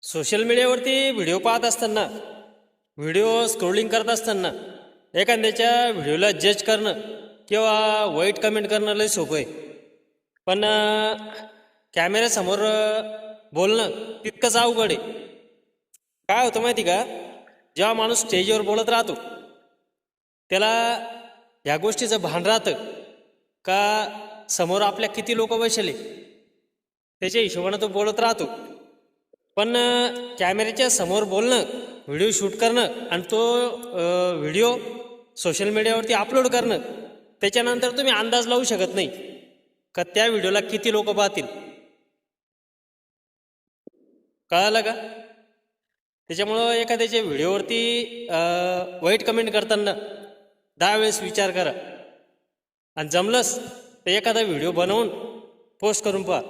Social मीडियावरती video पाहत असताना, व्हिडिओ स्क्रोलिंग करत असताना एखाद्याच्या व्हिडिओला जज करणं किंवा वाईट कमेंट करणं लय सोपं आहे. पण कॅमेऱ्यासमोर बोलणं तितकंच अवघड आहे. काय होतं माहिती का, जेव्हा माणूस स्टेजवर बोलत राहतो त्याला ह्या गोष्टीचं भान राहतं का समोर आपल्या किती लोक बसले, त्याच्या हिशोबानं तो बोलत राहतो. पण कॅमेऱ्याच्या समोर बोलणं, व्हिडिओ शूट करणं आणि तो व्हिडिओ सोशल मीडियावरती अपलोड करणं, त्याच्यानंतर तुम्ही अंदाज लावू शकत नाही का त्या व्हिडिओला किती लोक पाहतील. कळालं का? त्याच्यामुळं एखाद्याच्या व्हिडिओवरती वाईट कमेंट करताना 10 वेळेस विचार करा आणि जमलंच तर एखादा व्हिडिओ बनवून पोस्ट करून पहा.